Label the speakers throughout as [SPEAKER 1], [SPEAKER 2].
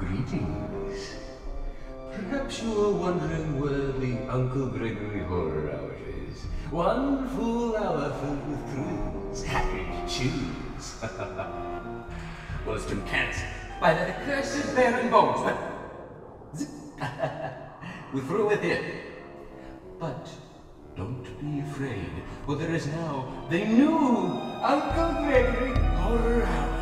[SPEAKER 1] Greetings. Perhaps you are wondering where the Uncle Gregory Horror Hour is. One full hour filled with thrills, happy to choose. Well, it's been cancelled by that accursed Baron Bones, but we're through with him. But don't be afraid, for there is now the new Uncle Gregory Horror Hour.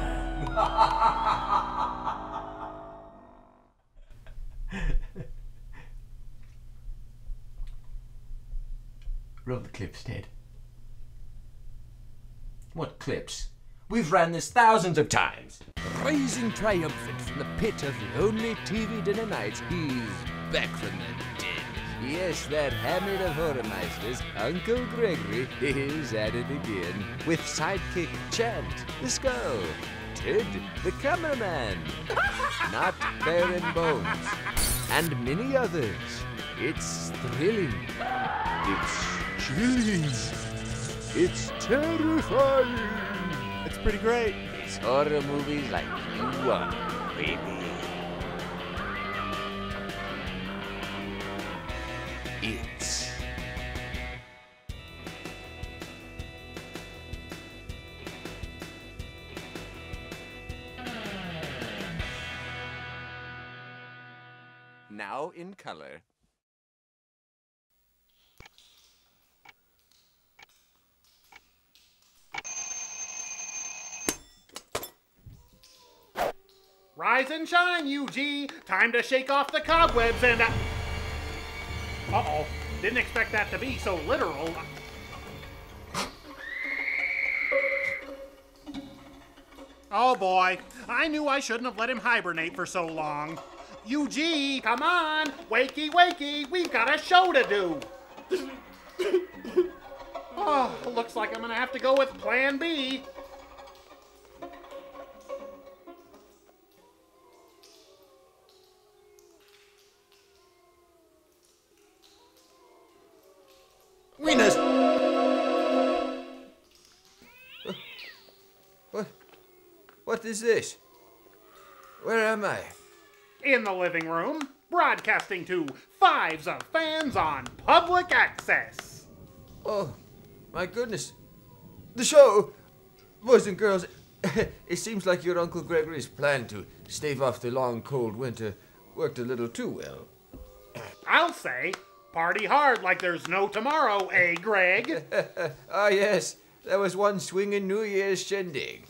[SPEAKER 1] Roll the clips, Ted. What clips? We've ran this thousands of times.
[SPEAKER 2] Rising triumphant from the pit of lonely TV dinner nights, he's back from the dead. Yes, that hammer of horror meisters, Uncle Gregory, is at it again. With sidekick Chant, the skull, Ted, the cameraman, not Baron Bones, and many others. It's thrilling. It's chilling. It's terrifying.
[SPEAKER 3] It's pretty great.
[SPEAKER 2] It's horror movies like you want, baby. It's now in color.
[SPEAKER 3] Rise and shine, UG. Time to shake off the cobwebs and... Uh-oh. Didn't expect that to be so literal. Oh boy. I knew I shouldn't have let him hibernate for so long. UG, come on. Wakey, wakey. We've got a show to do. Oh, looks like I'm gonna have to go with Plan B.
[SPEAKER 1] Winners! What is this? Where am I?
[SPEAKER 3] In the living room, broadcasting to fives of fans on public access.
[SPEAKER 1] Oh, my goodness. The show! Boys and girls, it seems like your Uncle Gregory's plan to stave off the long, cold winter worked a little too well.
[SPEAKER 3] I'll say, party hard like there's no tomorrow, eh, Greg?
[SPEAKER 1] Ah, yes. That was one swinging New Year's shindig.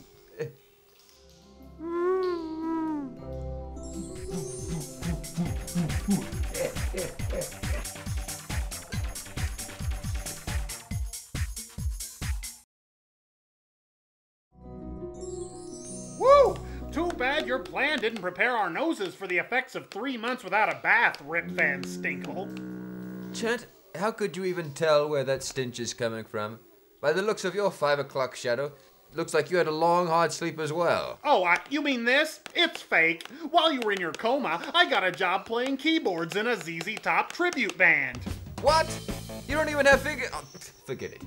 [SPEAKER 3] Woo! Too bad your plan didn't prepare our noses for the effects of 3 months without a bath, Rip Van Stinkle.
[SPEAKER 1] Chant, how could you even tell where that stench is coming from? By the looks of your 5 o'clock shadow, looks like you had a long, hard sleep as well.
[SPEAKER 3] Oh, you mean this? It's fake. While you were in your coma, I got a job playing keyboards in a ZZ Top tribute band.
[SPEAKER 1] What? You don't even have figure... Oh, forget it.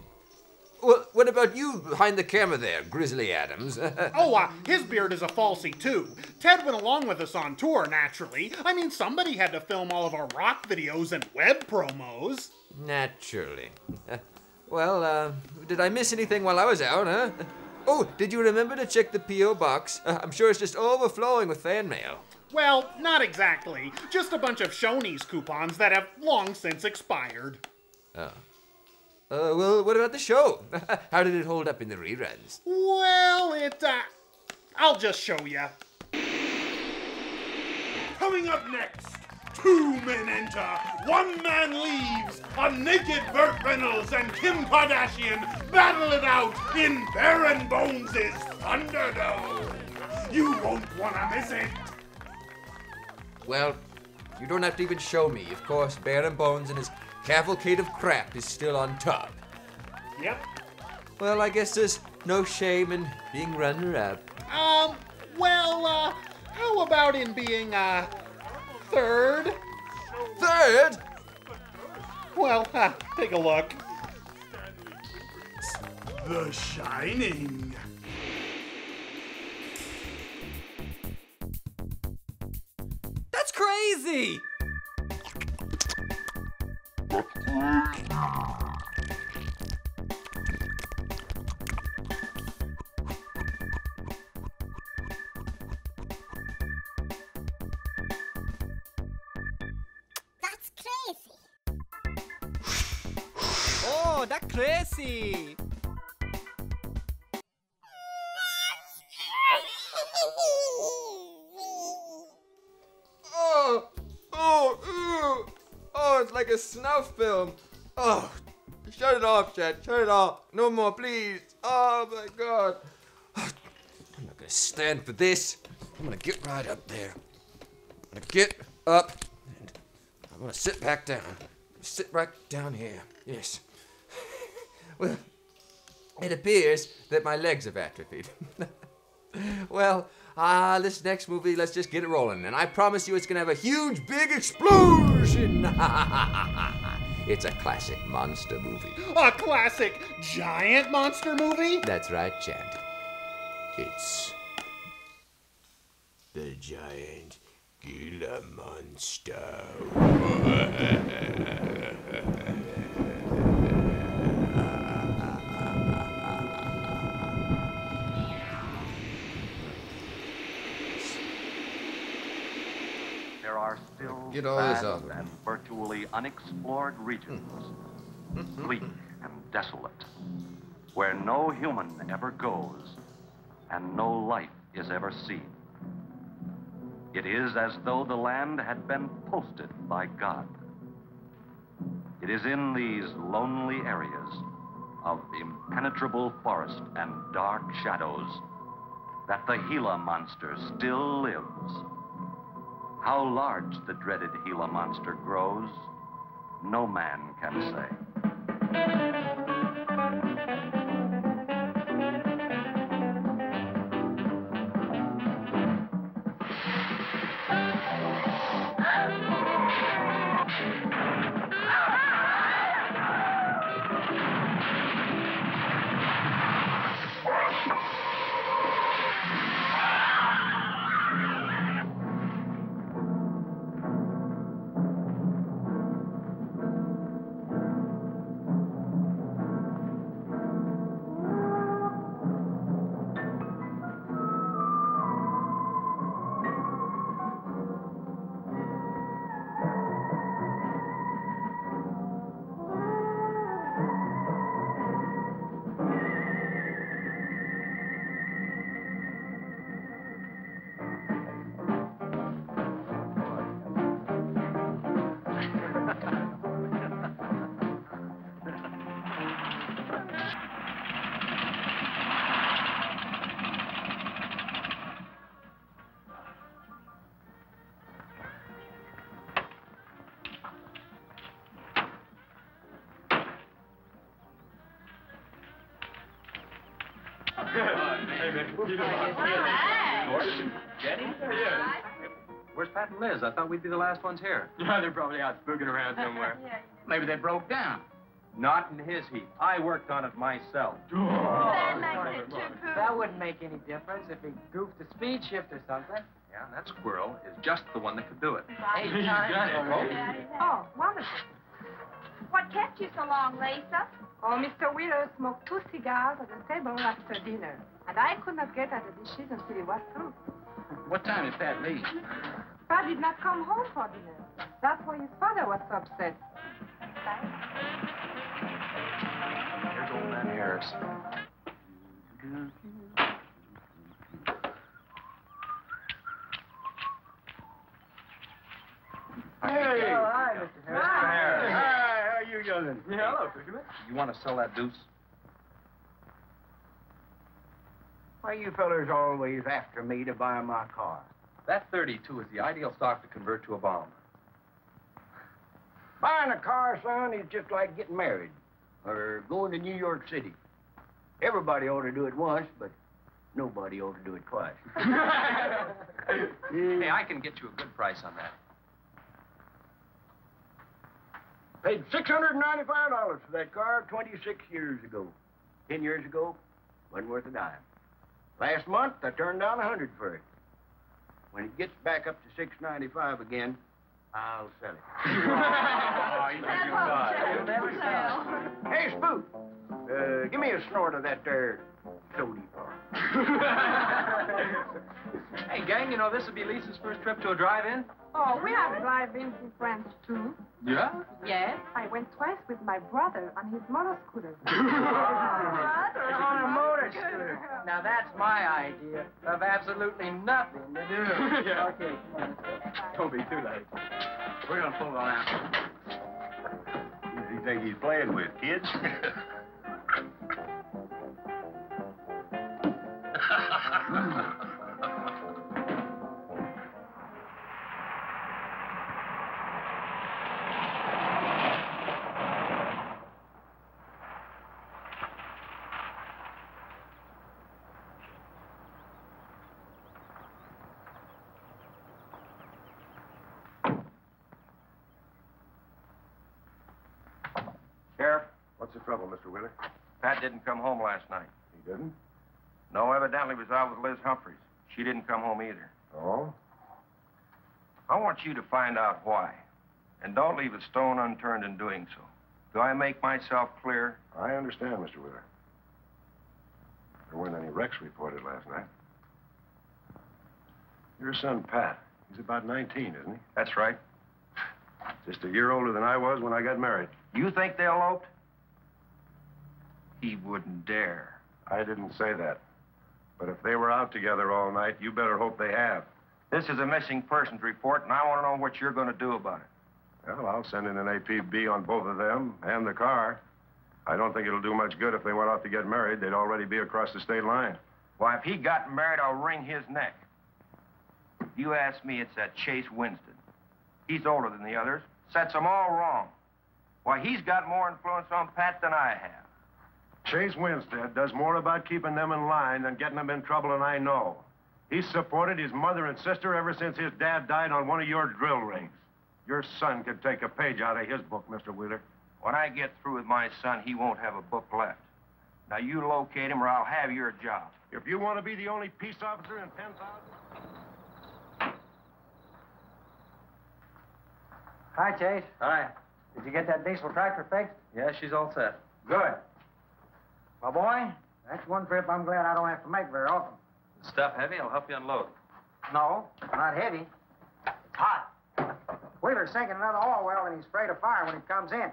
[SPEAKER 1] Well, what about you behind the camera there, Grizzly Adams?
[SPEAKER 3] Oh, his beard is a falsie, too. Ted went along with us on tour, naturally. I mean, somebody had to film all of our rock videos and web promos.
[SPEAKER 1] Naturally. Well, did I miss anything while I was out, huh? Oh, did you remember to check the P.O. box? I'm sure it's just overflowing with fan mail.
[SPEAKER 3] Well, not exactly. Just a bunch of Shoney's coupons that have long since expired.
[SPEAKER 1] Oh. Well, what about the show? How did it hold up in the reruns?
[SPEAKER 3] Well, I'll just show you.
[SPEAKER 4] Coming up next, 2 men enter, 1 man leaves. A naked Burt Reynolds and Kim Kardashian battle it out in Baron Bones' Thunderdome. You won't want to miss it.
[SPEAKER 1] Well, you don't have to even show me. Of course, Baron Bones and his cavalcade of crap is still on top.
[SPEAKER 3] Yep.
[SPEAKER 1] Well, I guess there's no shame in being runner-up.
[SPEAKER 3] Well, how about in being, third?
[SPEAKER 1] Third?
[SPEAKER 3] Well, take a look.
[SPEAKER 4] The Shining.
[SPEAKER 5] crazy!
[SPEAKER 6] That's crazy.
[SPEAKER 5] Oh, that's crazy!
[SPEAKER 7] Oh, it's like a snuff film. Oh, shut it off, Chad. Shut it off. No more, please. Oh, my God. I'm not gonna stand for this. I'm gonna get right up there. I'm gonna get up, and I'm gonna sit back down. Sit right down here. Yes. Well, it appears that my legs have atrophied. Well, this next movie, let's just get it rolling. And I promise you it's gonna have a huge, big explosion. It's a classic monster movie.
[SPEAKER 3] A classic giant monster movie?
[SPEAKER 2] That's right, Chad. It's the giant Gila monster.
[SPEAKER 8] There are still
[SPEAKER 7] Get all this
[SPEAKER 8] vast
[SPEAKER 7] out of it.
[SPEAKER 8] and virtually unexplored regions, bleak and desolate, where no human ever goes and no life is ever seen. It is as though the land had been posted by God. It is in these lonely areas of impenetrable forest and dark shadows that the Gila monster still lives. How large the dreaded Gila monster grows, no man can say. Where's Pat and Liz? I thought we'd be the last ones here.
[SPEAKER 9] Yeah, they're probably out spooking around somewhere. Maybe they broke down.
[SPEAKER 8] Not in his heap. I worked on it myself.
[SPEAKER 10] That wouldn't make any difference if he goofed the speed shift or something.
[SPEAKER 8] Yeah, that squirrel is just the one that could do it.
[SPEAKER 10] Hey,
[SPEAKER 9] He's got it.
[SPEAKER 11] Oh, wonderful. What kept you so long, Lisa? Oh, Mr. Wheeler smoked 2 cigars at the table after dinner. And I could not get at the dishes until he was through.
[SPEAKER 9] What time did Pat leave?
[SPEAKER 11] Pat did not come home for dinner. That's why his father was so upset.
[SPEAKER 8] Here's old man Harris.
[SPEAKER 9] Hey!
[SPEAKER 10] Oh, hi, Mr. Harris.
[SPEAKER 8] Mr. Harris.
[SPEAKER 9] Hi, how you doing?
[SPEAKER 8] Yeah, hello, Fisherman. You want to sell that deuce?
[SPEAKER 9] Why you fellers always after me to buy my car?
[SPEAKER 8] That 32 is the ideal stock to convert to a bomb.
[SPEAKER 9] Buying a car, son, is just like getting married or going to New York City. Everybody ought to do it once, but nobody ought to do it twice.
[SPEAKER 8] Hey, I can get you a good price on that.
[SPEAKER 9] Paid $695 for that car 26 years ago. 10 years ago, wasn't worth a dime. Last month, I turned down $100 for it. When it gets back up to $695 again, I'll sell it.
[SPEAKER 10] Oh, he's a good guy.
[SPEAKER 11] He'll never sell.
[SPEAKER 9] Hey, Spook, give me a snort of that there sody.
[SPEAKER 10] Hey, gang, you know this will be Lisa's first trip to a drive-in?
[SPEAKER 11] Oh, we have drive-ins in France, too.
[SPEAKER 10] Yeah?
[SPEAKER 11] Yes, I went twice with my brother on his motor scooter.
[SPEAKER 10] On a motor scooter. Now that's my idea of absolutely nothing to do. Yeah. Okay. Don't be too late. We're gonna pull it on out.
[SPEAKER 9] Who does he think he's playing with, kids?
[SPEAKER 6] Sheriff,
[SPEAKER 9] What's the trouble, Mr. Wheeler?
[SPEAKER 6] Pat didn't come home last night.
[SPEAKER 9] He didn't?
[SPEAKER 6] No, evidently was out with Liz Humphreys. She didn't come home either.
[SPEAKER 9] Oh?
[SPEAKER 6] I want you to find out why. And don't leave a stone unturned in doing so. Do I make myself clear?
[SPEAKER 9] I understand, Mr. Wheeler. There weren't any wrecks reported last night. Your son, Pat, he's about 19, isn't he?
[SPEAKER 6] That's right.
[SPEAKER 9] Just a year older than I was when I got married.
[SPEAKER 6] You think they eloped? He wouldn't dare.
[SPEAKER 9] I didn't say that. But if they were out together all night, you better hope they have.
[SPEAKER 6] This is a missing persons report, and I want to know what you're going to do about it.
[SPEAKER 9] Well, I'll send in an APB on both of them and the car. I don't think it'll do much good if they went out to get married. They'd already be across the state line.
[SPEAKER 6] Why, if he got married, I'll wring his neck. If you ask me, it's that Chase Winston. He's older than the others. Sets them all wrong. Why, he's got more influence on Pat than I have.
[SPEAKER 9] Chase Winstead does more about keeping them in line than getting them in trouble, and I know. He's supported his mother and sister ever since his dad died on one of your drill rigs. Your son could take a page out of his book, Mr. Wheeler.
[SPEAKER 6] When I get through with my son, he won't have a book left. Now, you locate him or I'll have your job.
[SPEAKER 9] If you want to be the only peace officer in 10,000...
[SPEAKER 5] Hi, Chase.
[SPEAKER 10] Hi.
[SPEAKER 5] Did you get that diesel tractor fixed?
[SPEAKER 10] Yeah, she's all set.
[SPEAKER 5] Good. My boy, that's one trip I'm glad I don't have to make very often.
[SPEAKER 10] The stuff heavy? I'll help you unload.
[SPEAKER 5] No, not heavy. It's hot. Wheeler's sinking another oil well and he's afraid of fire when he comes in.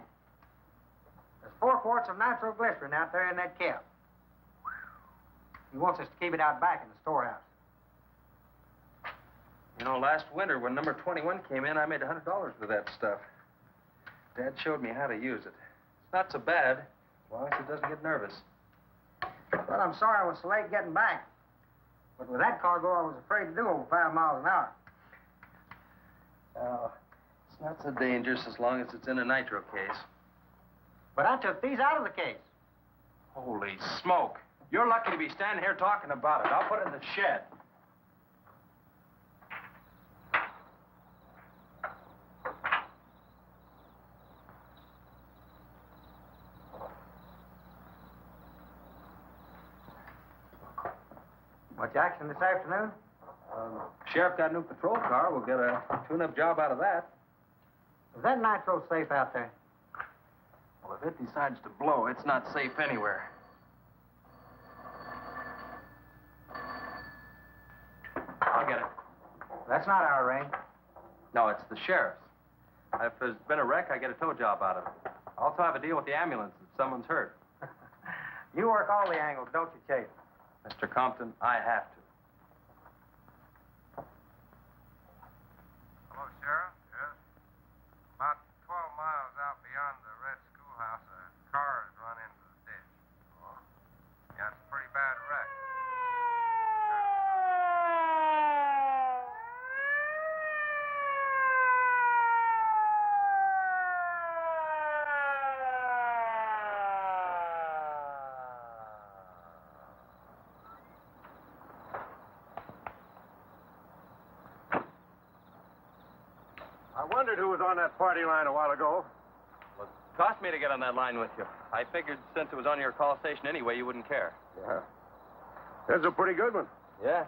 [SPEAKER 5] There's 4 quarts of nitroglycerin out there in that cap. He wants us to keep it out back in the storehouse.
[SPEAKER 10] You know, last winter when number 21 came in, I made $100 with that stuff. Dad showed me how to use it. It's not so bad, as long as it doesn't get nervous.
[SPEAKER 5] Well, I'm sorry I was so late getting back. But with that cargo, I was afraid to do over 5 miles an hour.
[SPEAKER 10] It's not so dangerous as long as it's in a nitro case.
[SPEAKER 5] But I took these out of the case.
[SPEAKER 10] Holy smoke. You're lucky to be standing here talking about it. I'll put it in the shed.
[SPEAKER 5] Much action this afternoon?
[SPEAKER 10] Sheriff got a new patrol car. We'll get a tune-up job out of that.
[SPEAKER 5] Is that nitro safe out there?
[SPEAKER 10] Well, if it decides to blow, it's not safe anywhere. I'll get it.
[SPEAKER 5] That's not our range.
[SPEAKER 10] No, it's the sheriff's. If there's been a wreck, I get a tow job out of it. I also have a deal with the ambulance if someone's hurt.
[SPEAKER 5] You work all the angles, don't you, Chase?
[SPEAKER 10] Mr. Compton, I have to.
[SPEAKER 12] Hello, Sheriff. Yes. About 12 miles out beyond the red schoolhouse, a car has run into the ditch. Oh? Yeah, it's a pretty bad wreck.
[SPEAKER 9] I wondered who was on that party line a while ago.
[SPEAKER 10] Well, it cost me to get on that line with you. I figured since it was on your call station anyway, you wouldn't care.
[SPEAKER 9] Yeah. That's a pretty good one.
[SPEAKER 10] Yeah?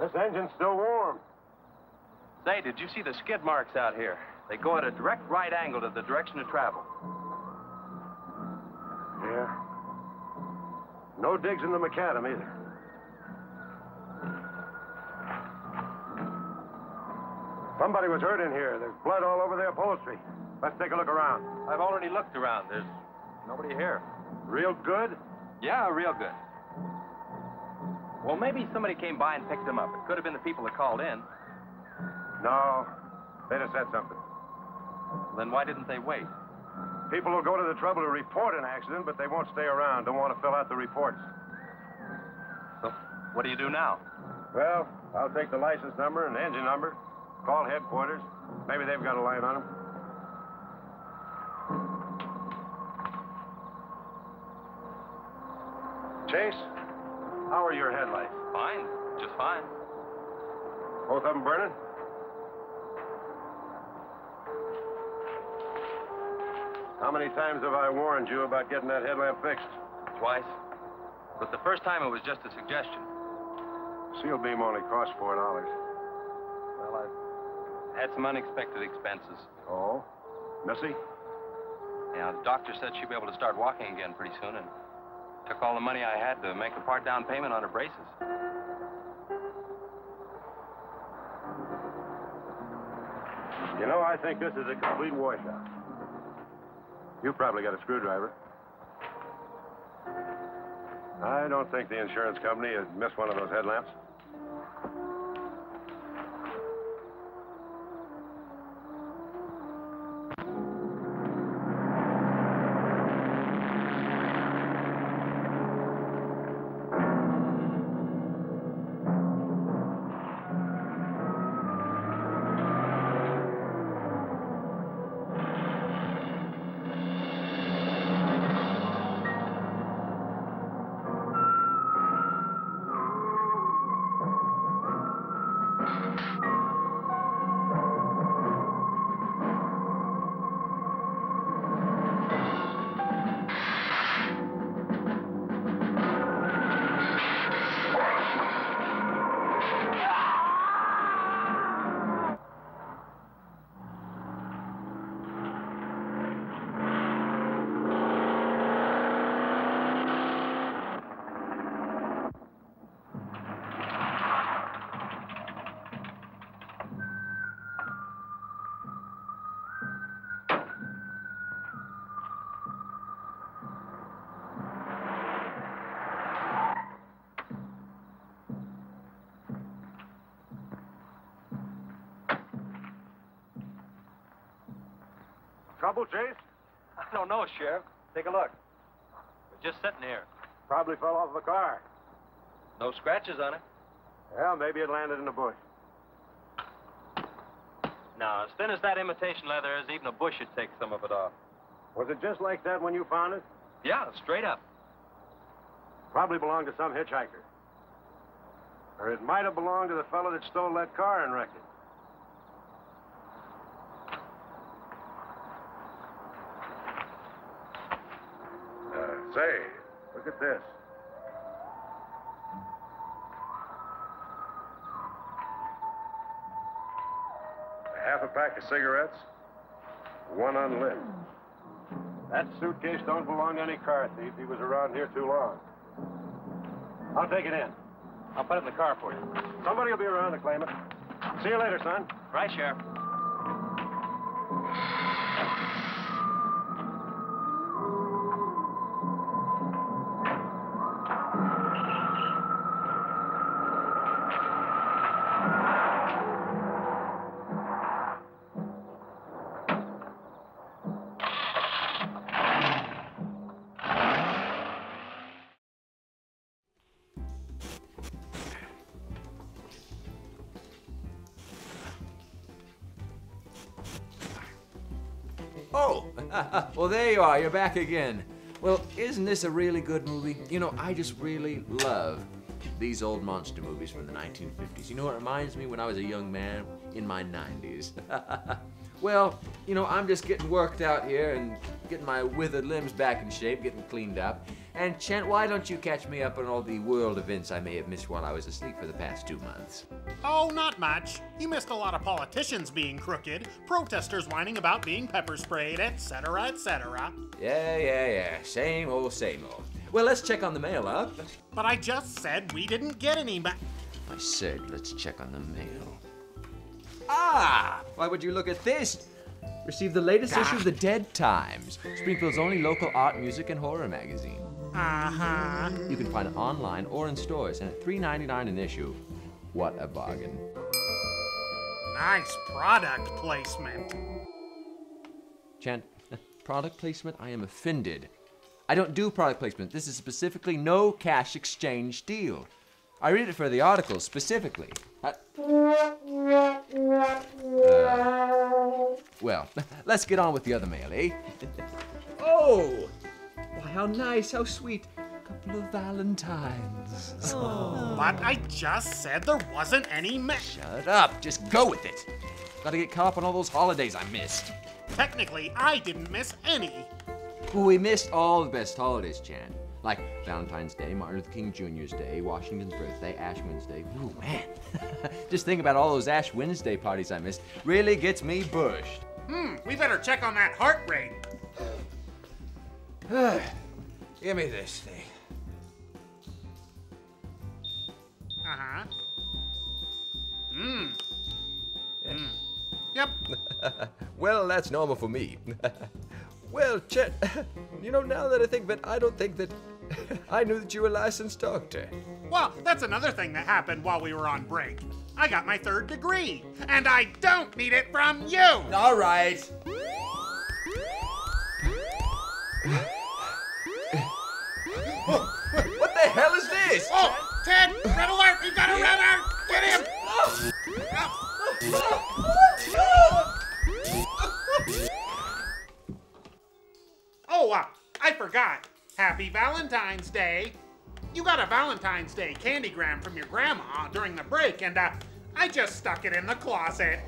[SPEAKER 9] This engine's still warm.
[SPEAKER 13] Say, did you see the skid marks out here? They go at a direct right angle to the direction of travel.
[SPEAKER 9] Yeah. No digs in the macadam either. Somebody was hurt in here. There's blood all over the upholstery. Let's take a look around.
[SPEAKER 13] I've already looked around. There's nobody here.
[SPEAKER 9] Real good?
[SPEAKER 13] Yeah, real good. Well, maybe somebody came by and picked them up. It could have been the people that called in.
[SPEAKER 9] No. They'd have said something.
[SPEAKER 13] Then why didn't they wait?
[SPEAKER 9] People will go to the trouble to report an accident, but they won't stay around. Don't want to fill out the reports.
[SPEAKER 13] So, what do you do now?
[SPEAKER 9] Well, I'll take the license number and engine number, call headquarters. Maybe they've got a line on them. Chase, how are your headlights?
[SPEAKER 13] Fine, just fine.
[SPEAKER 9] Both of them burning? How many times have I warned you about getting that headlamp fixed?
[SPEAKER 13] Twice. But the first time it was just a suggestion.
[SPEAKER 9] Seal beam only costs $4.
[SPEAKER 13] Well, I've had some unexpected expenses.
[SPEAKER 9] Oh? Missy?
[SPEAKER 13] Yeah, the doctor said she'd be able to start walking again pretty soon and took all the money I had to make a part down payment on her braces.
[SPEAKER 9] You know, I think this is a complete washout. You probably got a screwdriver. I don't think the insurance company has missed one of those headlamps. Trouble, Chase?
[SPEAKER 13] I don't know, Sheriff. Take a look. We're just sitting here.
[SPEAKER 9] Probably fell off the car.
[SPEAKER 13] No scratches on it.
[SPEAKER 9] Well, maybe it landed in a bush.
[SPEAKER 13] Now, as thin as that imitation leather is, even a bush should take some of it off.
[SPEAKER 9] Was it just like that when you found it?
[SPEAKER 13] Yeah, straight up.
[SPEAKER 9] Probably belonged to some hitchhiker. Or it might have belonged to the fellow that stole that car and wrecked it. Say, look at this. Half a pack of cigarettes, one unlit. That suitcase don't belong to any car thief. He was around here too long. I'll take it in.
[SPEAKER 13] I'll put it in the car for you.
[SPEAKER 9] Somebody will be around to claim it. See you later, son.
[SPEAKER 13] Right, Sheriff.
[SPEAKER 2] Oh, well, there you are. You're back again. Well, isn't this a really good movie? You know, I just really love these old monster movies from the 1950s. You know, it reminds me when I was a young man in my 90s. Well, you know, I'm just getting worked out here and getting my withered limbs back in shape, getting cleaned up. And Chent, why don't you catch me up on all the world events I may have missed while I was asleep for the past 2 months?
[SPEAKER 3] Oh, not much. You missed a lot of politicians being crooked, protesters whining about being pepper sprayed, etc., etc.
[SPEAKER 2] Yeah. Same old, same old. Well, let's check on the mail, huh?
[SPEAKER 3] But I just said we didn't get any
[SPEAKER 2] I said let's check on the mail. Ah! Why would you look at this? Received the latest issue of the Dead Times, Springfield's only local art, music, and horror magazine.
[SPEAKER 3] Uh-huh.
[SPEAKER 2] You can find it online or in stores, and at $3.99 an issue. What a bargain.
[SPEAKER 3] Nice product placement.
[SPEAKER 2] Chant, product placement? I am offended. I don't do product placement. This is specifically no cash exchange deal. I read it for the article specifically. Well, let's get on with the other mail, eh? Oh! Why, how nice, how sweet. A couple of Valentines.
[SPEAKER 3] Oh. But I just said there wasn't any
[SPEAKER 2] Shut up, just go with it. Gotta get caught up on all those holidays I missed.
[SPEAKER 3] Technically, I didn't miss any.
[SPEAKER 2] Well, we missed all the best holidays, Chan. Like Valentine's Day, Martin Luther King Jr.'s Day, Washington's birthday, Ash Wednesday. Ooh, man. Just think about all those Ash Wednesday parties I missed. Really gets me bushed.
[SPEAKER 3] We better check on that heart rate.
[SPEAKER 2] Give me this thing.
[SPEAKER 3] Uh-huh. Yep.
[SPEAKER 7] Well, that's normal for me. Well, Chet, you know, now that I think of it, I don't think that I knew that you were a licensed doctor.
[SPEAKER 3] Well, that's another thing that happened while we were on break. I got my 3rd degree, and I don't need it from you!
[SPEAKER 2] All right.
[SPEAKER 7] What the hell is this?
[SPEAKER 3] Oh, Ted, red alert! We've got a runner! Get him! Oh, I forgot. Happy Valentine's Day. You got a Valentine's Day candygram from your grandma during the break, and I just stuck it in the closet.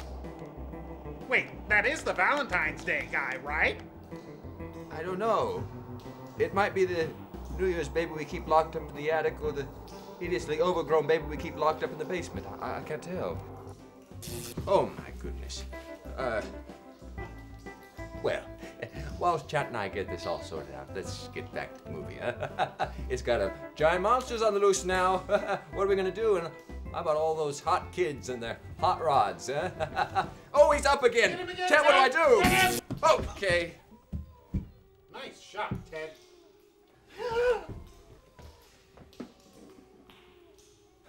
[SPEAKER 3] Wait, that is the Valentine's Day guy, right?
[SPEAKER 7] I don't know. It might be the New Year's baby we keep locked up in the attic, or the hideously overgrown baby we keep locked up in the basement. I can't tell.
[SPEAKER 2] Oh, my goodness. Well, whilst Chat and I get this all sorted out, let's get back to the movie. It's got a giant monsters on the loose now. What are we gonna do? And how about all those hot kids and their hot rods? Oh, he's up again. Chat, what do I do? Okay.
[SPEAKER 3] Nice shot, Ted.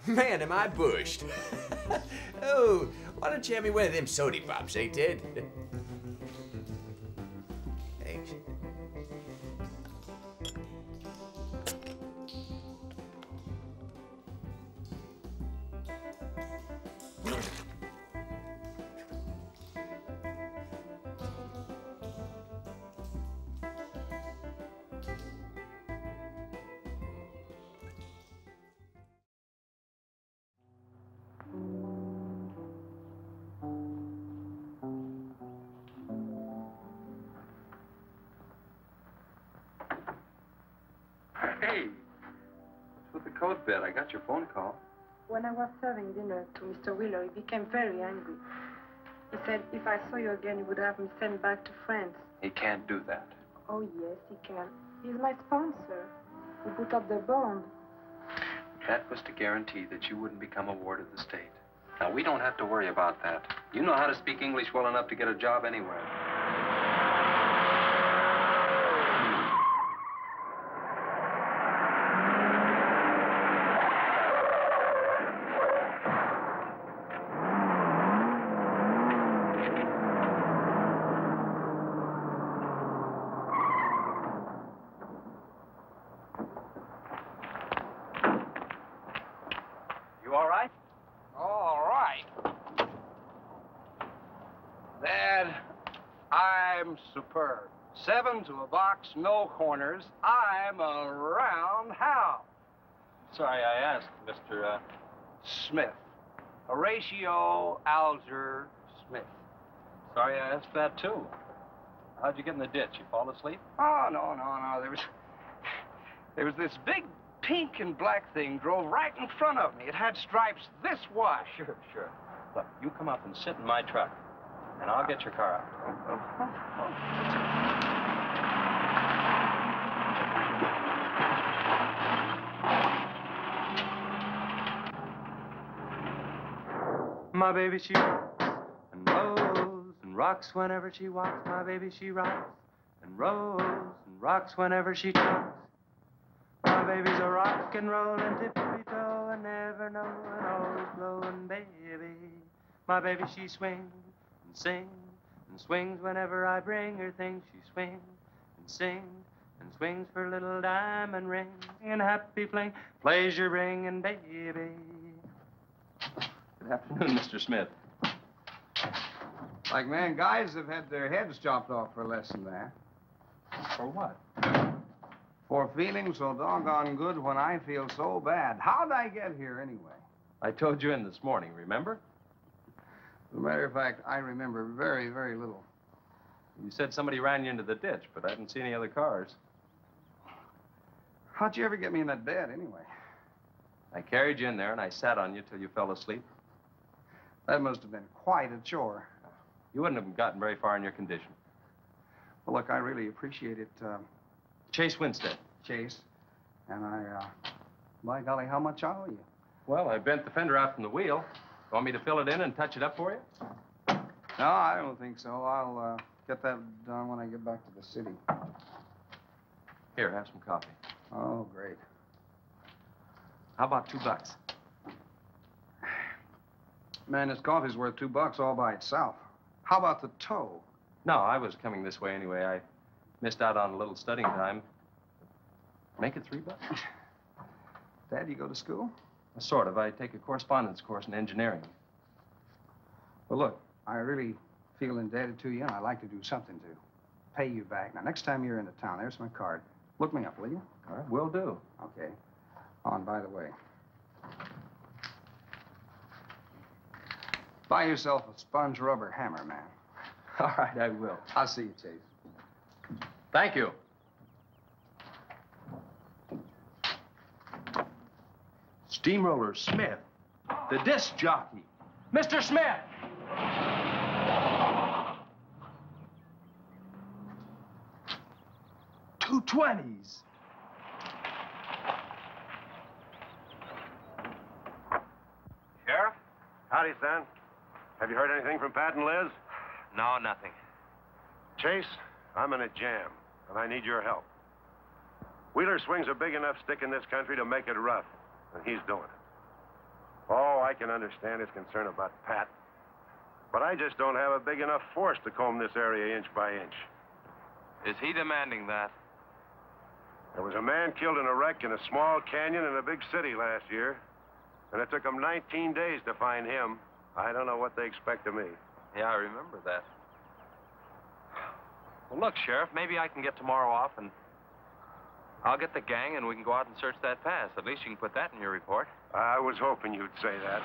[SPEAKER 2] Man, am I bushed. Oh, why don't you have me one of them sody pops, eh, Ted? Thanks.
[SPEAKER 13] Hey, what's with the coat bed? I got your phone call.
[SPEAKER 11] When I was serving dinner to Mr. Wheeler, he became very angry. He said if I saw you again, he would have me sent back to France.
[SPEAKER 13] He can't do that.
[SPEAKER 11] Oh, yes, he can. He's my sponsor. We put up the bond.
[SPEAKER 13] That was to guarantee that you wouldn't become a ward of the state. Now, we don't have to worry about that. You know how to speak English well enough to get a job anywhere.
[SPEAKER 10] You all right? All right. Dad, I'm superb. 7 to a box, no corners. I'm a roundhouse.
[SPEAKER 13] Sorry I asked, Mr.
[SPEAKER 10] Smith. Horatio Alger Smith.
[SPEAKER 13] Sorry I asked that, too. How'd you get in the ditch? You fall asleep?
[SPEAKER 10] Oh, no.
[SPEAKER 13] There was this big pink and black thing drove right in front of me. It had stripes this wide.
[SPEAKER 8] Sure, sure. Look, you come up and sit in my truck, and I'll get your car out. My baby, she rocks and rolls and rocks whenever she walks. My baby, she rocks and rolls and rocks whenever she talks. My baby's a rock and rollin' tippy-toe and never knowin', always blowin' baby. My baby, she swings and sings and swings whenever I bring her things. She swings and sings and swings for a little diamond ring and happy fling, pleasure bringing baby. Good afternoon, Mr. Smith.
[SPEAKER 14] Like man, guys have had their heads chopped off for less than that.
[SPEAKER 8] For what?
[SPEAKER 14] For feeling so doggone good when I feel so bad. How'd I get here anyway?
[SPEAKER 8] I told you in this morning, remember?
[SPEAKER 14] As a matter of fact, I remember very, very little.
[SPEAKER 8] You said somebody ran you into the ditch, but I didn't see any other cars.
[SPEAKER 14] How'd you ever get me in that bed anyway?
[SPEAKER 8] I carried you in there and I sat on you till you fell asleep.
[SPEAKER 14] That must have been quite a chore.
[SPEAKER 8] You wouldn't have gotten very far in your condition.
[SPEAKER 14] Well, look, I really appreciate it,
[SPEAKER 8] Chase Winstead.
[SPEAKER 14] Chase. And by golly, how much I owe you?
[SPEAKER 8] Well, I bent the fender out from the wheel. Want me to fill it in and touch it up for you?
[SPEAKER 14] No, I don't think so. I'll get that done when I get back to the city.
[SPEAKER 8] Here, have some coffee.
[SPEAKER 14] Oh, great.
[SPEAKER 8] How about $2?
[SPEAKER 14] Man, this coffee's worth $2 all by itself. How about the tow?
[SPEAKER 8] No, I was coming this way anyway. I missed out on a little studying time. Make it $3.
[SPEAKER 14] Dad, you go to school?
[SPEAKER 8] Sort of. I take a correspondence course in engineering.
[SPEAKER 14] Well, look, I really feel indebted to you, and I'd like to do something to pay you back. Now, next time you're into town, there's my card. Look me up, will you?
[SPEAKER 8] All right, will do.
[SPEAKER 14] Okay. Oh, and by the way, buy yourself a sponge rubber hammer, man.
[SPEAKER 8] All right, I will.
[SPEAKER 14] I'll see you, Chase.
[SPEAKER 8] Thank you. Steamroller Smith, the disc jockey. Mr. Smith! $2.20s.
[SPEAKER 9] Sheriff? Howdy, son. Have you heard anything from Pat and Liz?
[SPEAKER 6] No, nothing.
[SPEAKER 9] Chase, I'm in a jam, and I need your help. Wheeler swings a big enough stick in this country to make it rough, and he's doing it. Oh, I can understand his concern about Pat, but I just don't have a big enough force to comb this area inch by inch.
[SPEAKER 6] Is he demanding that?
[SPEAKER 9] There was a man killed in a wreck in a small canyon in a big city last year, and it took them 19 days to find him. I don't know what they expect of me.
[SPEAKER 6] Yeah, I remember that. Well, look, Sheriff, maybe I can get tomorrow off and I'll get the gang and we can go out and search that pass. At least you can put that in your report.
[SPEAKER 9] I was hoping you'd say that.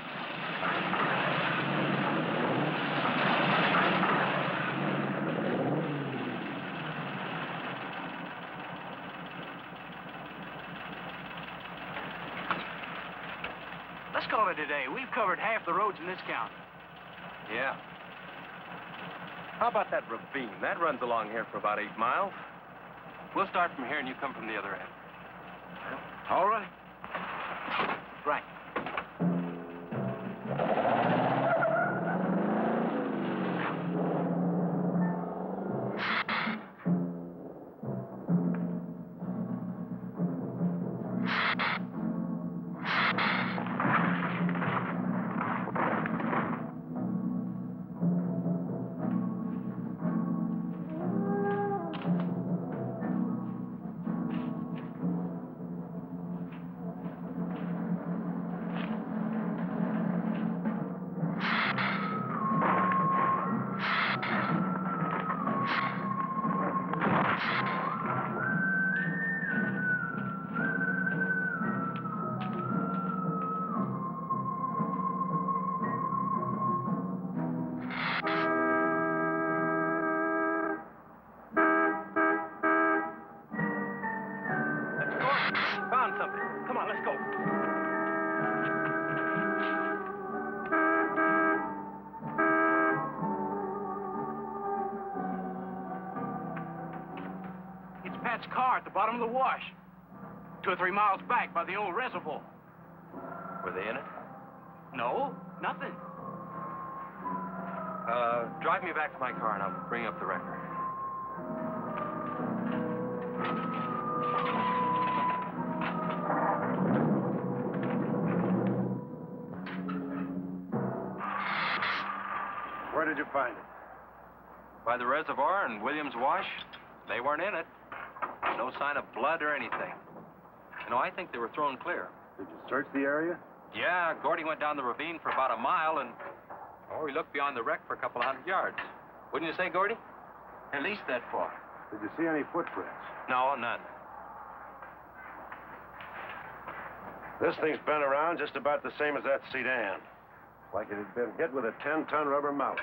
[SPEAKER 10] Let's call it a day. We've covered half the roads in this county.
[SPEAKER 8] Yeah. How about that ravine? That runs along here for about 8 miles. We'll start from here and you come from the other end.
[SPEAKER 10] All right. Right. car at the bottom of the wash. 2 or 3 miles back by the old reservoir.
[SPEAKER 6] Were they in it?
[SPEAKER 10] No, nothing.
[SPEAKER 6] Drive me back to my car and I'll bring up the record.
[SPEAKER 9] Where did you find it?
[SPEAKER 6] By the reservoir in Williams Wash. They weren't in it. No sign of blood or anything. You know, I think they were thrown clear.
[SPEAKER 9] Did you search the area?
[SPEAKER 6] Yeah, Gordy went down the ravine for about a mile and... Oh, he looked beyond the wreck for a couple of 100 yards. Wouldn't you say, Gordy? At least that far.
[SPEAKER 9] Did you see any footprints?
[SPEAKER 6] No, none.
[SPEAKER 9] This thing's been around just about the same as that sedan. Like it had been hit with a 10-ton rubber mallet.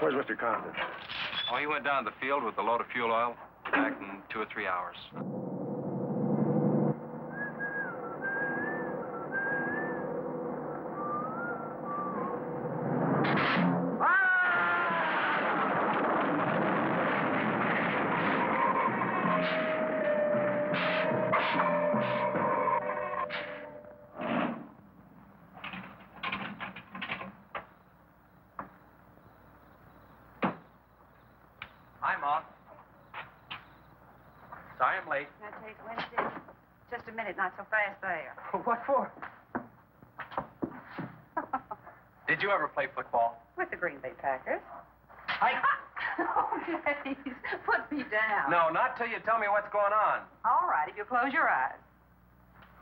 [SPEAKER 9] Where's Mr. Compton?
[SPEAKER 6] Oh, he went down to the field with a load of fuel oil. Back in 2 or 3 hours.
[SPEAKER 13] Hi, Mom. Sorry I'm late.
[SPEAKER 15] That takes Wednesday. Just a minute, not so fast there.
[SPEAKER 13] What for? Did you ever play football?
[SPEAKER 15] With the Green Bay Packers.
[SPEAKER 13] I...
[SPEAKER 15] Oh, please, put me down.
[SPEAKER 13] No, not till you tell me what's going on.
[SPEAKER 15] All right, if you close your eyes.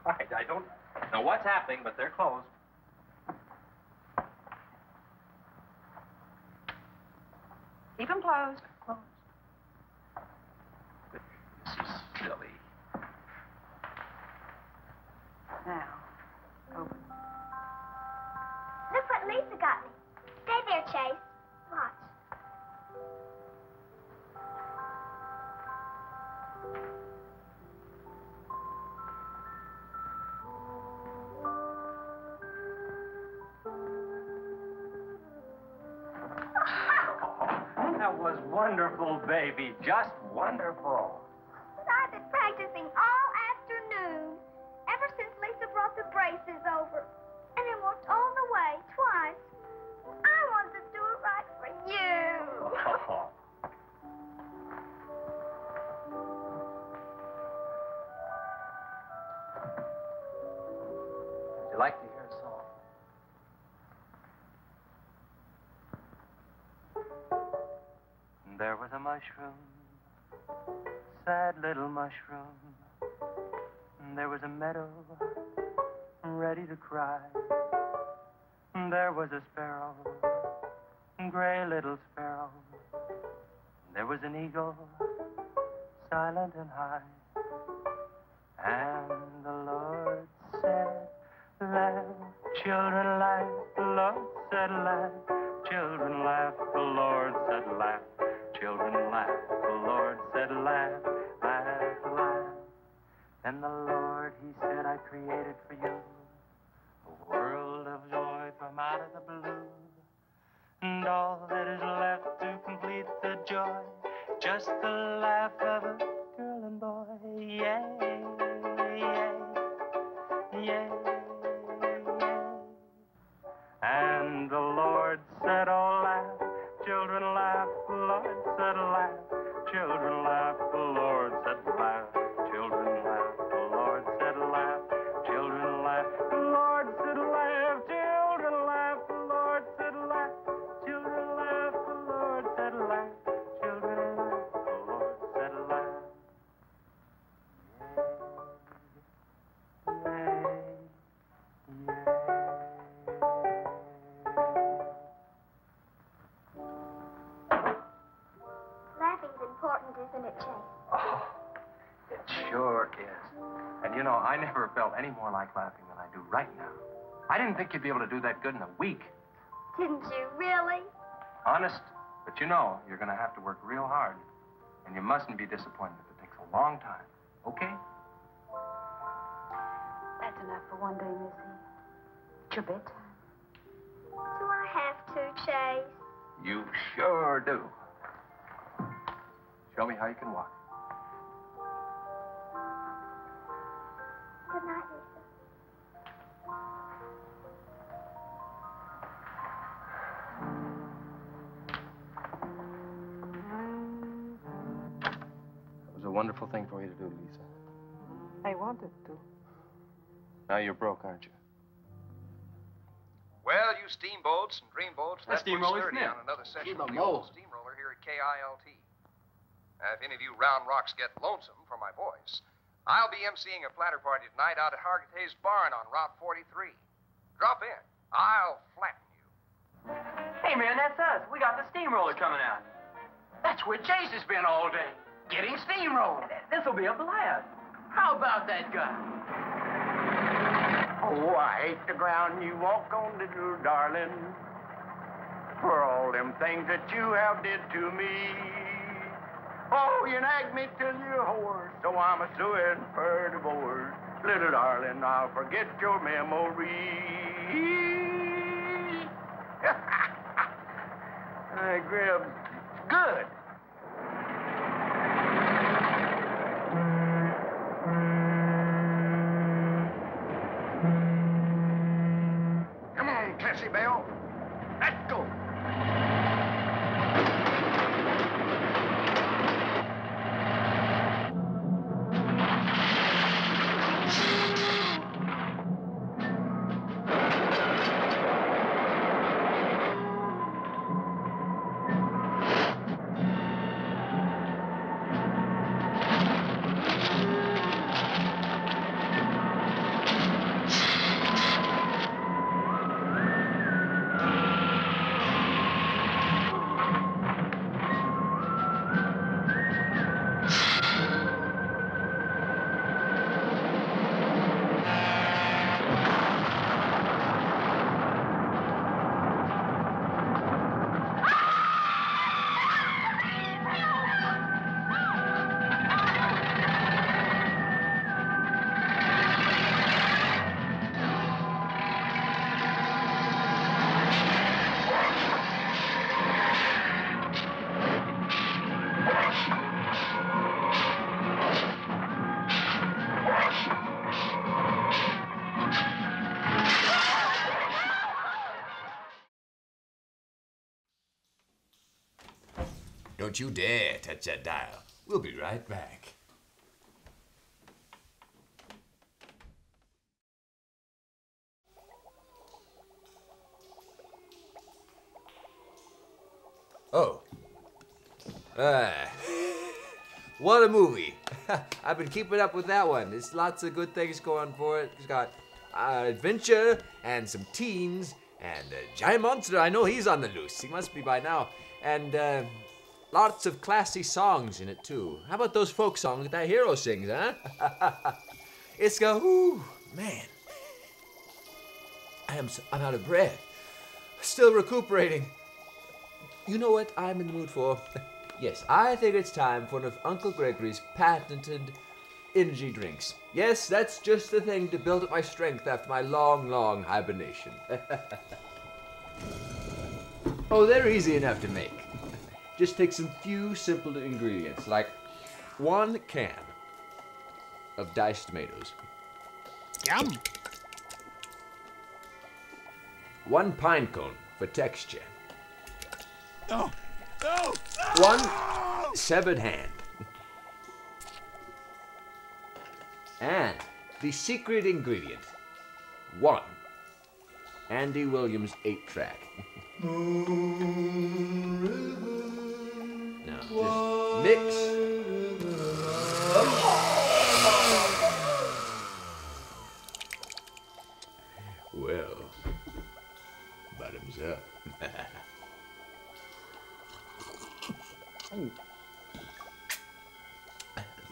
[SPEAKER 13] All right, I don't know what's happening, but they're closed.
[SPEAKER 15] Keep them closed.
[SPEAKER 13] This is silly.
[SPEAKER 15] Now, open.
[SPEAKER 16] Look what Lisa got me. Stay there, Chase. Watch.
[SPEAKER 13] That was wonderful, baby. Just wonderful.
[SPEAKER 16] But I've been practicing all afternoon. Ever since Lisa brought the braces over. And I walked all the way, twice. I wanted to do it right for you.
[SPEAKER 13] Would you like to hear a song?
[SPEAKER 8] There was a mushroom, sad little mushroom. There was a meadow, ready to cry. There was a sparrow, gray little sparrow. There was an eagle, silent and high. And the Lord said, laugh, children laugh. The Lord said, laugh, children laugh. The Lord said, laugh, children laugh. The Lord said, laugh, laugh, laugh. And the Lord, he said, I created for you a world of joy from out of the blue. And all that is left to complete the joy, just the laugh of a girl and boy. Yay, yay, yay, yay. And the Lord said, oh, laugh, children laugh. The Lord said, laugh, children laugh. The Lord said, laugh, children laugh. The Lord said, laugh, children laugh. The Lord said, laugh, children laugh. The Lord said, laugh, children laugh. The Lord said, laugh, children laugh. The Lord said, laugh.
[SPEAKER 16] Laughing's important, isn't it, Chase?
[SPEAKER 13] Oh, it sure is. And you know, I never felt any more like laughing than I do right now. I didn't think you'd be able to do that good in a week.
[SPEAKER 16] Didn't you, really?
[SPEAKER 13] Honest. But you know, you're going to have to work real hard. And you mustn't be disappointed if it takes a long time. Okay?
[SPEAKER 15] That's enough for one day, Missy. It's your bedtime.
[SPEAKER 16] Do I have to, Chase?
[SPEAKER 6] You sure do. Show me how you can walk.
[SPEAKER 16] Good night, Lisa.
[SPEAKER 6] It was a wonderful thing for you to do, Lisa.
[SPEAKER 10] I wanted to.
[SPEAKER 6] Now you're broke, aren't you?
[SPEAKER 13] Well, you steamboats and dreamboats,
[SPEAKER 10] That
[SPEAKER 13] let's put
[SPEAKER 10] steamroller's
[SPEAKER 13] sturdy
[SPEAKER 10] new.
[SPEAKER 13] on another session
[SPEAKER 10] Keep
[SPEAKER 13] of
[SPEAKER 10] 'em
[SPEAKER 13] the old
[SPEAKER 10] rolling.
[SPEAKER 13] steamroller here at KILT. If any of you round rocks get lonesome for my voice, I'll be emceeing a platter party tonight out at Hargett Hayes Barn on Route 43. Drop in. I'll flatten you.
[SPEAKER 10] Hey, man, that's us. We got the steamroller coming out. That's where Chase has been all day, getting steamrolled. This'll be a blast. How about that guy?
[SPEAKER 17] Oh, I hate the ground you walk on, little darling, for all them things that you have did to me. Oh, you nagged me till you're hoarse, so I'm a suing for divorce. Little darling, I'll forget your memory. Grib, good.
[SPEAKER 6] Come on, Cassie Bell. Let's go.
[SPEAKER 2] Don't you dare touch that dial. We'll be right back. Oh. What a movie. I've been keeping up with that one. There's lots of good things going for it. It's got adventure and some teens and a giant monster. I know he's on the loose. He must be by now. And lots of classy songs in it, too. How about those folk songs that hero sings, huh? It's go, ooh, man. I'm out of breath. Still recuperating. You know what I'm in the mood for? Yes, I think it's time for one of Uncle Gregory's patented energy drinks. Yes, that's just the thing to build up my strength after my long, long hibernation. Oh, they're easy enough to make. Just take some few simple ingredients, like 1 can of diced tomatoes.
[SPEAKER 3] Yum.
[SPEAKER 2] 1 pine cone for texture.
[SPEAKER 3] Oh. Oh.
[SPEAKER 2] 1 severed hand. And the secret ingredient, 1 Andy Williams 8-track. Now, just mix. Well, bottoms up.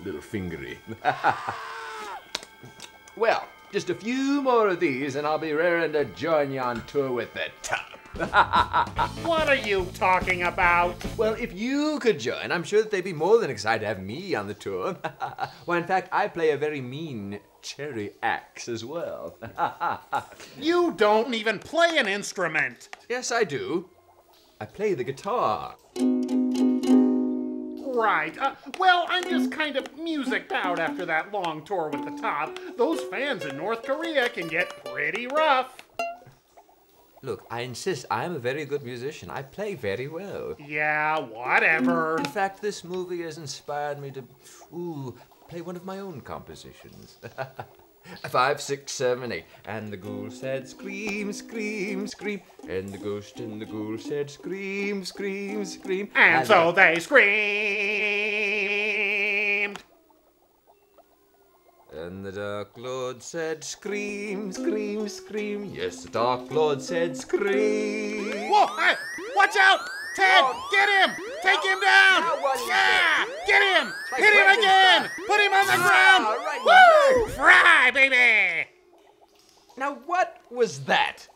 [SPEAKER 2] Little fingery. Well, just a few more of these and I'll be raring to join you on tour with the top.
[SPEAKER 3] What are you talking about?
[SPEAKER 2] Well, if you could join, I'm sure that they'd be more than excited to have me on the tour. Well, in fact, I play a very mean cherry axe as well.
[SPEAKER 3] You don't even play an instrument.
[SPEAKER 2] Yes, I do.
[SPEAKER 7] I play the guitar.
[SPEAKER 3] Right. Well, I'm just kind of musicked out after that long tour with the Top. Those fans in North Korea can get pretty rough.
[SPEAKER 2] Look, I insist, I am a very good musician. I play very well.
[SPEAKER 3] Yeah, whatever.
[SPEAKER 2] In fact, this movie has inspired me to, play one of my own compositions. 5, 6, 7, 8. And the ghoul said, scream, scream, scream. And the ghost and the ghoul said, scream, scream, scream.
[SPEAKER 3] And so they screamed.
[SPEAKER 2] And the Dark Lord said, scream, scream, scream. Yes, the Dark Lord said, scream.
[SPEAKER 3] Whoa, hey, watch out! Ted, get him! Take him down! Yeah! Get him! Hit him again! Put him on the ground! Woo! Fry, baby!
[SPEAKER 2] Now, what was that?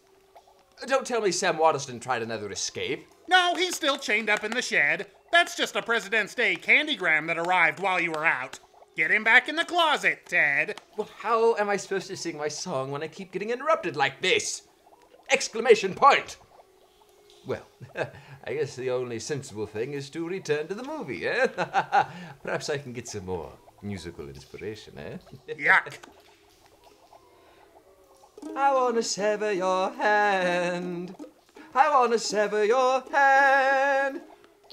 [SPEAKER 2] Don't tell me Sam Waterston tried another escape.
[SPEAKER 3] No, he's still chained up in the shed. That's just a President's Day candygram that arrived while you were out. Get him back in the closet, Ted.
[SPEAKER 2] Well, how am I supposed to sing my song when I keep getting interrupted like this? Exclamation point! Well, I guess the only sensible thing is to return to the movie, eh? Perhaps I can get some more musical inspiration, eh?
[SPEAKER 3] Yuck.
[SPEAKER 2] I wanna sever your hand. I wanna sever your hand.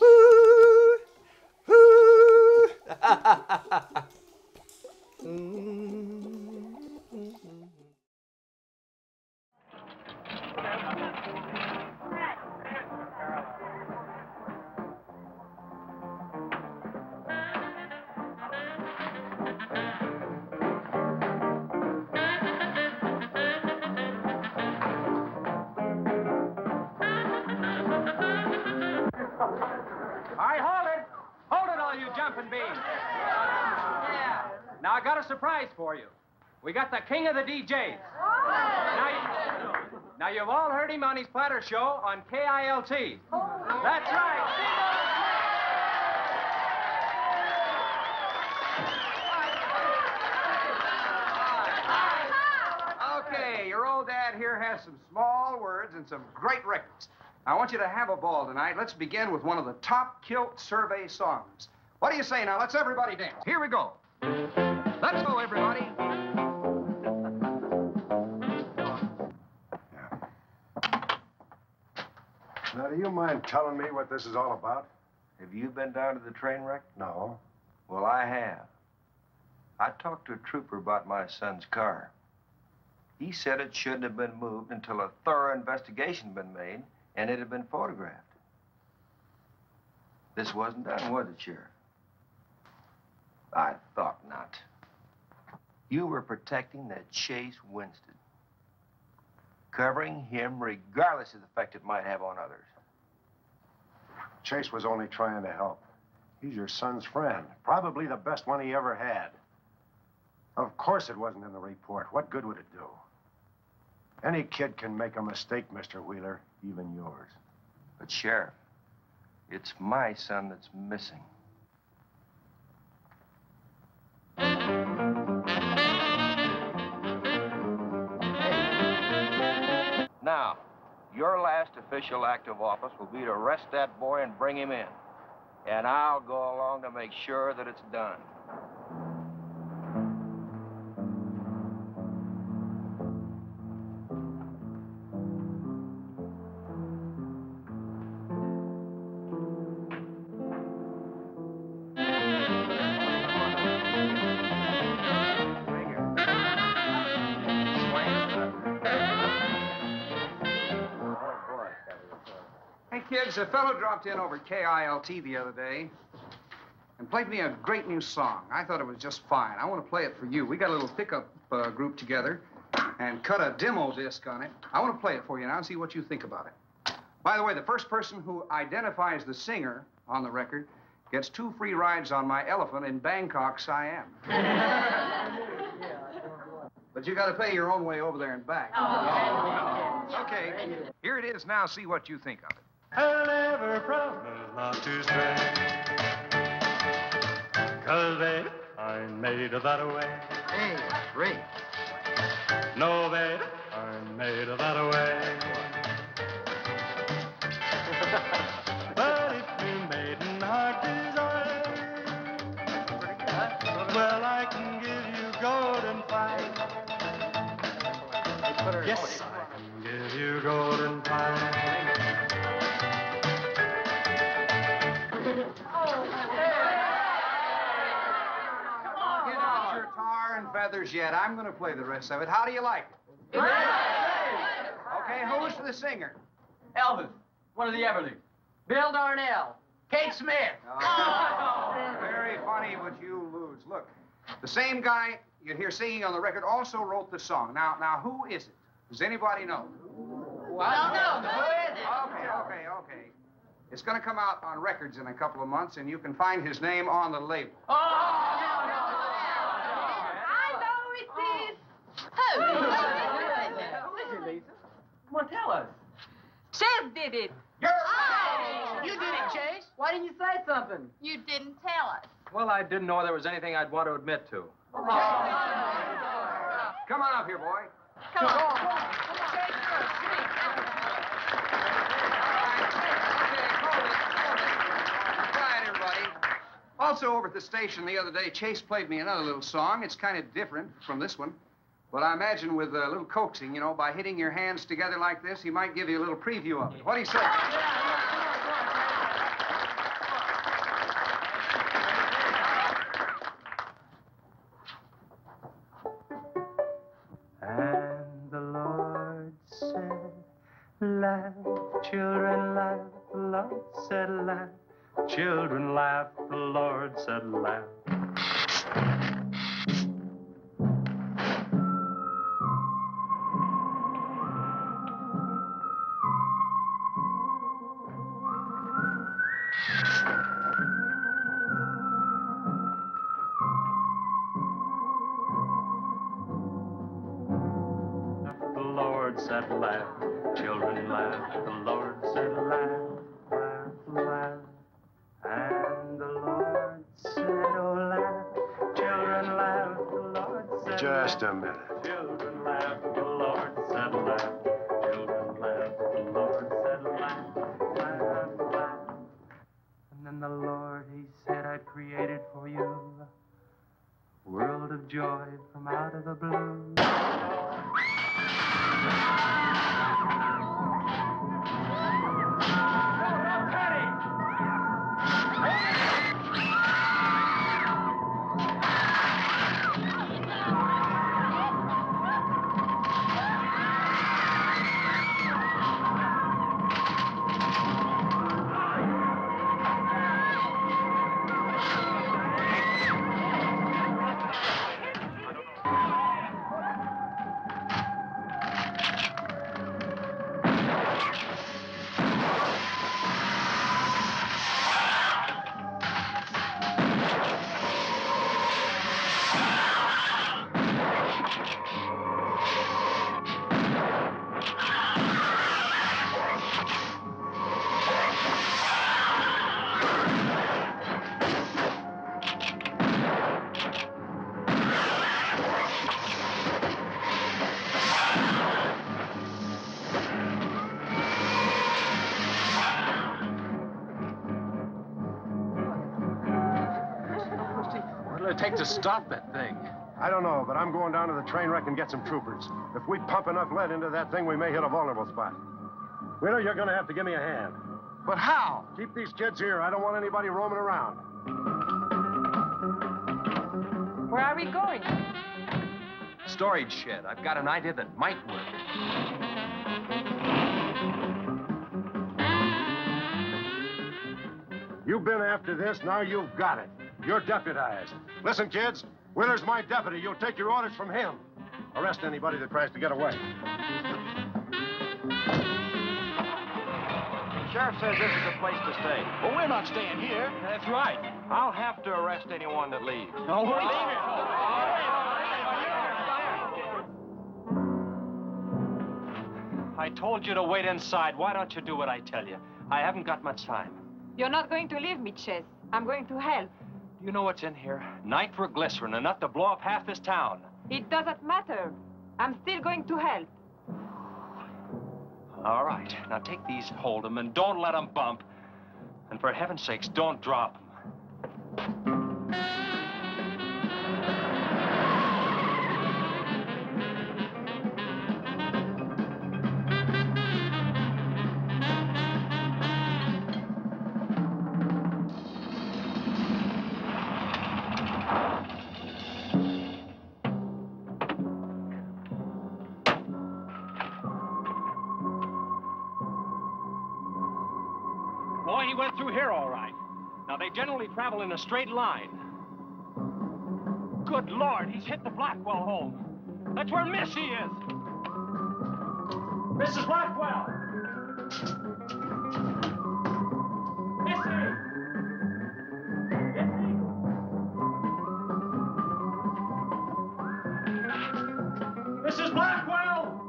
[SPEAKER 2] Ooh, ooh.
[SPEAKER 10] You jumping beans. Yeah. Now I got a surprise for you. We got the king of the DJs. Now you've all heard him on his platter show on KILT. That's right.
[SPEAKER 14] Okay, your old dad here has some small words and some great records. I want you to have a ball tonight. Let's begin with one of the top kilt survey songs. What do you say now? Let's everybody dance. Here we go. Let's go, everybody.
[SPEAKER 9] Now, do you mind telling me what this is all about?
[SPEAKER 6] Have you been down to the train wreck?
[SPEAKER 9] No.
[SPEAKER 6] Well, I have. I talked to a trooper about my son's car. He said it shouldn't have been moved until a thorough investigation had been made and it had been photographed. This wasn't done, was it, Sheriff? I thought not. You were protecting that Chase Winston, covering him regardless of the effect it might have on others.
[SPEAKER 9] Chase was only trying to help. He's your son's friend, probably the best one he ever had. Of course it wasn't in the report. What good would it do? Any kid can make a mistake, Mr. Wheeler, even yours.
[SPEAKER 6] But, Sheriff, it's my son that's missing. Now, your last official act of office will be to arrest that boy and bring him in. And I'll go along to make sure that it's done.
[SPEAKER 14] Kids, a fellow dropped in over KILT the other day and played me a great new song. I thought it was just fine. I want to play it for you. We got a little pickup group together and cut a demo disc on it. I want to play it for you now and see what you think about it. By the way, the first person who identifies the singer on the record gets 2 free rides on my elephant in Bangkok, Siam. But you got to pay your own way over there and back. Okay, here it is now. See what you think of it.
[SPEAKER 18] I'll never promise not to stray, 'cause babe, I'm made of that way.
[SPEAKER 14] Hey, great.
[SPEAKER 18] No, babe, I'm made of that way. Well, I can give you gold and fine. Yes, I can give you gold and fine.
[SPEAKER 14] Get out your tar and feathers yet. I'm going to play the rest of it. How do you like it? Okay, who's the singer?
[SPEAKER 10] Elvis, one of the Everlys. Bill Darnell. Kate Smith.
[SPEAKER 14] Very funny, but you lose. Look, the same guy you hear singing on the record also wrote the song. Now, who is it? Does anybody know?
[SPEAKER 10] Well, no. Who is it?
[SPEAKER 14] Okay. It's going to come out on records in a couple of months, and you can find his name on the label.
[SPEAKER 10] Oh!
[SPEAKER 11] I know it is.
[SPEAKER 10] Who is it, Lisa? Well, tell us.
[SPEAKER 11] Chef did it.
[SPEAKER 10] You did it, Chase. Why didn't you say something?
[SPEAKER 11] You didn't tell us.
[SPEAKER 10] Well, I didn't know there was anything I'd want to admit to.
[SPEAKER 14] Come on up here, boy.
[SPEAKER 11] Come on.
[SPEAKER 14] Quiet, everybody. Also, over at the station the other day, Chase played me another little song. It's kind of different from this one. But I imagine with a little coaxing, you know, by hitting your hands together like this, he might give you a little preview of it. What do you say?
[SPEAKER 18] And the Lord said, laugh, children, laugh. The Lord said, laugh. Children, laugh. The Lord said, laugh. The Lord said, laugh. Children, laugh. The Lord said, laugh, laugh, laugh. And the Lord said, oh, laugh. Children, laugh. The Lord said,
[SPEAKER 9] Just
[SPEAKER 18] laugh.
[SPEAKER 9] a minute.
[SPEAKER 18] Children, laugh. The Lord said, laugh. Children, laugh. The Lord said, laugh, laugh, laugh. And then the Lord, he said, I created for you a world of joy from out of the blue.
[SPEAKER 10] What'll it take to stop that thing?
[SPEAKER 9] I don't know, but I'm going down to the train wreck and get some troopers. If we pump enough lead into that thing, we may hit a vulnerable spot. Wheeler, you're going to have to give me a hand.
[SPEAKER 14] But how?
[SPEAKER 9] Keep these kids here. I don't want anybody roaming around.
[SPEAKER 11] Where are we going?
[SPEAKER 10] Storage shed. I've got an idea that might work.
[SPEAKER 9] You've been after this, now you've got it. You're deputized. Listen, kids, Wheeler's my deputy. You'll take your orders from him. Arrest anybody that tries to get away.
[SPEAKER 6] The sheriff says this is the place to stay.
[SPEAKER 10] Well, we're not staying here. That's right.
[SPEAKER 6] I'll have to arrest anyone that leaves.
[SPEAKER 10] No, we're leaving.
[SPEAKER 6] I told you to wait inside. Why don't you do what I tell you? I haven't got much time.
[SPEAKER 11] You're not going to leave me, Chess. I'm going to help.
[SPEAKER 6] You know what's in here? Nitroglycerin, enough to blow up half this town.
[SPEAKER 11] It doesn't matter. I'm still going to help.
[SPEAKER 6] All right. Now take these, hold them, and don't let them bump. And for heaven's sakes, don't drop them.
[SPEAKER 19] he went through here all right. Now, they generally travel in a straight line. Good Lord, he's hit the Blackwell home. That's where Missy is. Mrs. Blackwell! Missy! Mrs. Blackwell!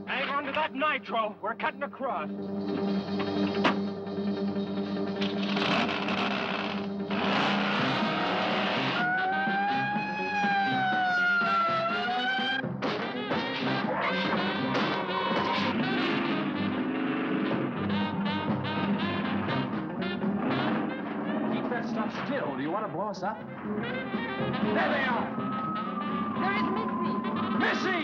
[SPEAKER 19] Hang on to that nitro. We're cutting across. Keep that stuff still. Do you want to blow us up? There they are!
[SPEAKER 11] There is Missy.
[SPEAKER 19] Missy!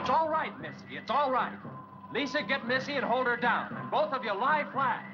[SPEAKER 19] It's all right, Missy. It's all right. Lisa, get Missy and hold her down. And both of you lie flat.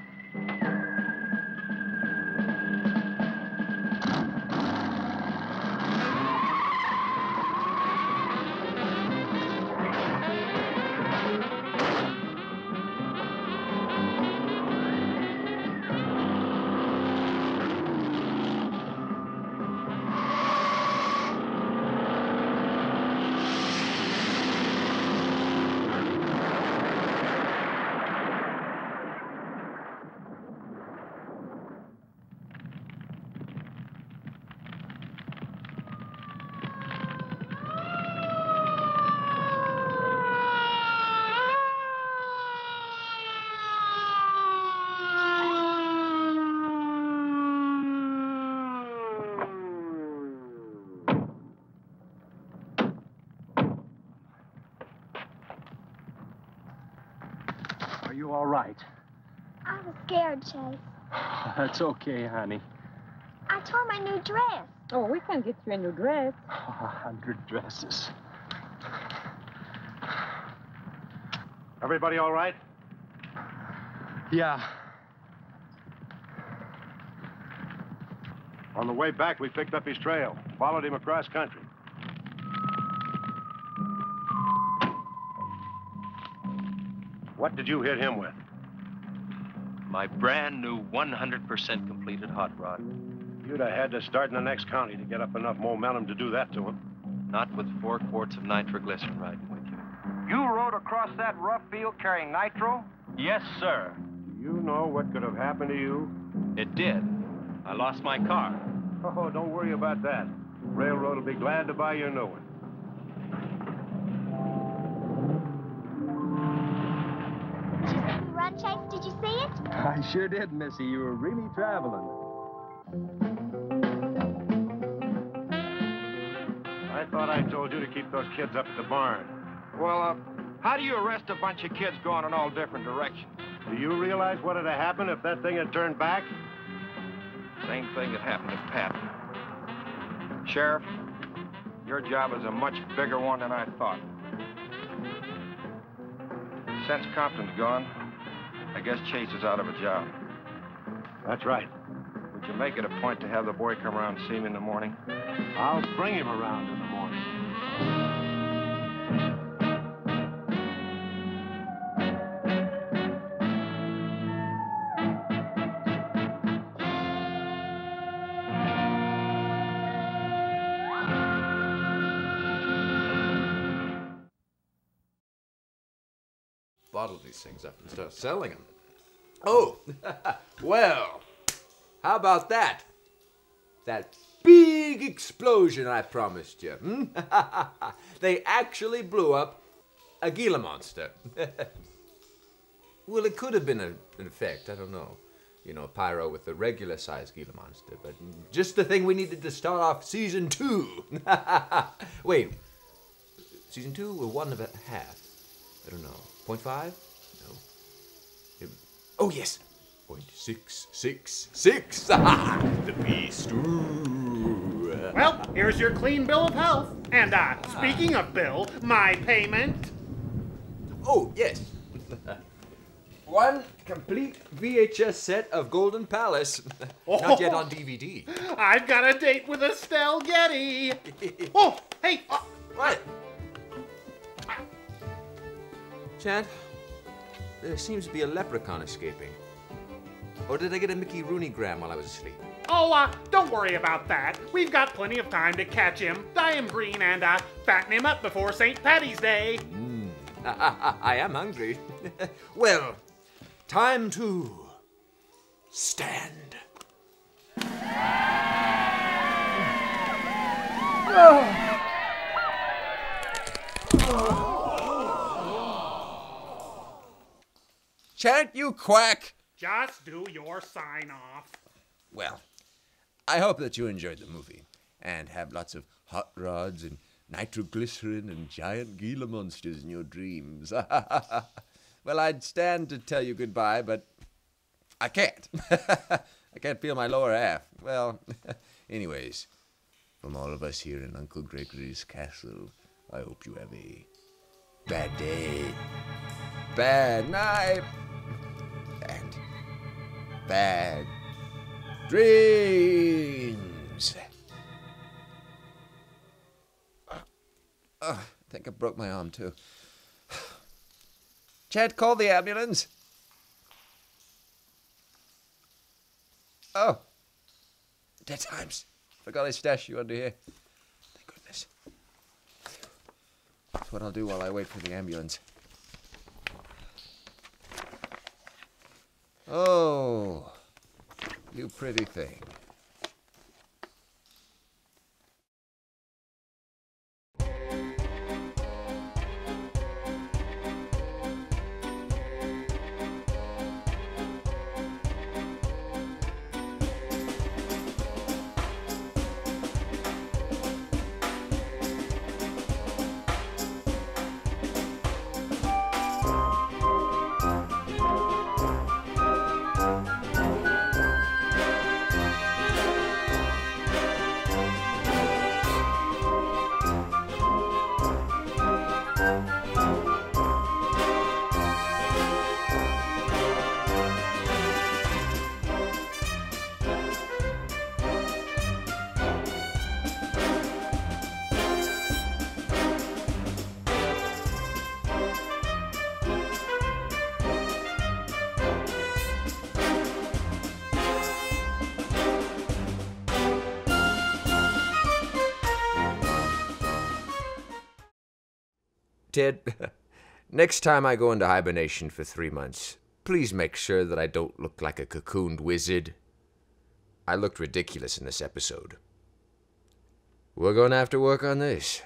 [SPEAKER 19] Are you all right?
[SPEAKER 16] I was scared, Chase.
[SPEAKER 19] That's okay, honey.
[SPEAKER 16] I tore my new dress.
[SPEAKER 11] Oh, we can get you a new dress.
[SPEAKER 19] 100 dresses.
[SPEAKER 9] Everybody all right?
[SPEAKER 19] Yeah.
[SPEAKER 9] On the way back, we picked up his trail, followed him across country. What did you hit him with?
[SPEAKER 8] My brand new 100% completed hot rod.
[SPEAKER 9] You'd have had to start in the next county to get up enough momentum to do that to him.
[SPEAKER 8] Not with 4 quarts of nitroglycerin riding with you.
[SPEAKER 6] You rode across that rough field carrying nitro?
[SPEAKER 8] Yes, sir.
[SPEAKER 9] Do you know what could have happened to you?
[SPEAKER 8] It did. I lost my car.
[SPEAKER 9] Oh, don't worry about that. Railroad will be glad to buy you a new one.
[SPEAKER 16] Run, Chase, did you see it?
[SPEAKER 19] I sure did, Missy. You were really traveling.
[SPEAKER 9] I thought I told you to keep those kids up at the barn.
[SPEAKER 6] Well, how do you arrest a bunch of kids going in all different directions?
[SPEAKER 9] Do you realize what would have happened if that thing had turned back?
[SPEAKER 6] Same thing that happened to Pat. Sheriff, your job is a much bigger one than I thought. Since Compton's gone, I guess Chase is out of a job.
[SPEAKER 9] That's right.
[SPEAKER 6] Would you make it a point to have the boy come around and see me in the morning?
[SPEAKER 9] I'll bring him around in the morning.
[SPEAKER 2] Bottle these things up and start selling them. Oh, well, how about that? That big explosion I promised you. Hmm? They actually blew up a Gila monster. Well, it could have been an effect, I don't know. You know, pyro with the regular size Gila monster, but just the thing we needed to start off season 2. Wait, season 2 or 1 and a half? I don't know. 0.5? No. Oh, yes. 0.666. The beast. Ooh.
[SPEAKER 3] Well, here's your clean bill of health. And, speaking of bill, my payment.
[SPEAKER 2] Oh, yes. 1 complete VHS set of Golden Palace. Not yet on DVD.
[SPEAKER 3] I've got a date with Estelle Getty. Oh, hey.
[SPEAKER 2] What? Chad, there seems to be a leprechaun escaping. Or did I get a Mickey Rooney-gram while I was asleep?
[SPEAKER 3] Oh, don't worry about that. We've got plenty of time to catch him, dye him green, and fatten him up before St. Patty's Day.
[SPEAKER 2] I am hungry. Well, time to stand. Chad, you quack!
[SPEAKER 3] Just do your sign-off.
[SPEAKER 2] Well, I hope that you enjoyed the movie and have lots of hot rods and nitroglycerin and giant Gila monsters in your dreams. Well, I'd stand to tell you goodbye, but I can't. I can't feel my lower half. Well, anyways, from all of us here in Uncle Gregory's castle, I hope you have a bad day, bad night, and bad dreams. I think I broke my arm, too. Chad, call the ambulance. Oh. Dead times. Forgot I stashed you under here. Thank goodness. That's what I'll do while I wait for the ambulance. Oh. You pretty thing. Ted, next time I go into hibernation for 3 months, please make sure that I don't look like a cocooned wizard. I looked ridiculous in this episode. We're going to have to work on this.